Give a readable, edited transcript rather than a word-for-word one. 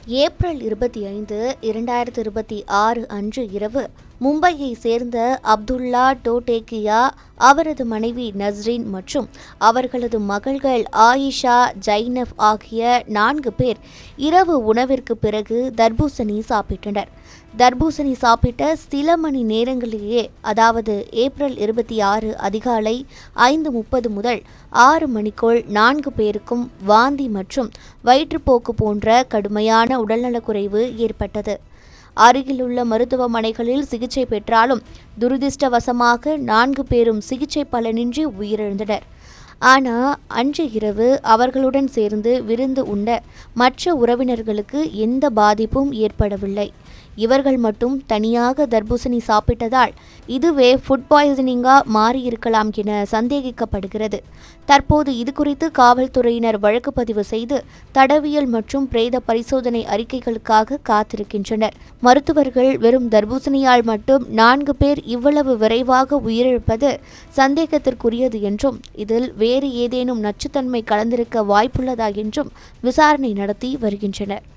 April 25, 2026 அன்று இரவு மும்பையை சேர்ந்த அப்துல்லா டோடேகியா, அவரது மனைவி நஸ்ரின் மற்றும் அவர்களது மகள்கள் ஆயிஷா, ஜைனப் ஆகிய 4 பேர் இரவு உணவிற்கு பிறகு தர்பூசணி சாப்பிட்டனர். தர்பூசணி சாப்பிட்ட சில மணி நேரங்களிலேயே, அதாவது ஏப்ரல் 26 அதிகாலை 5:30 முதல் 6 மணிக்குள் 4 பேருக்கும் வாந்தி மற்றும் வயிற்றுப்போக்கு போன்ற கடுமையான உடல்நலக்குறைவு ஏற்பட்டது. அருகிலுள்ள மருத்துவமனைகளில் சிகிச்சை பெற்றாலும் துரதிர்ஷ்டவசமாக 4 பேரும் சிகிச்சை பலனின்றி உயிரிழந்தனர். ஆனால் அன்று இரவு அவர்களுடன் சேர்ந்து விருந்து உண்ட மற்ற உறவினர்களுக்கு எந்த பாதிப்பும் ஏற்படவில்லை. இவர்கள் மட்டும் தனியாக தர்பூசணி சாப்பிட்டதால் இதுவே ஃபுட் பாய்சனிங்கா மாறியிருக்கலாம் என சந்தேகிக்கப்படுகிறது. தற்போது இதுகுறித்து காவல்துறையினர் வழக்கு பதிவு செய்து தடவியல் மற்றும் பிரேத பரிசோதனை அறிக்கைகளுக்காக காத்திருக்கின்றனர். மருத்துவர்கள் வெறும் தர்பூசணியால் மட்டும் 4 பேர் இவ்வளவு விரைவாக உயிரிழப்பது சந்தேகத்திற்குரியது என்றும், இதில் வேறு ஏதேனும் நச்சுத்தன்மை கலந்திருக்க வாய்ப்புள்ளதா என்றும் விசாரணை நடத்தி வருகின்றனர்.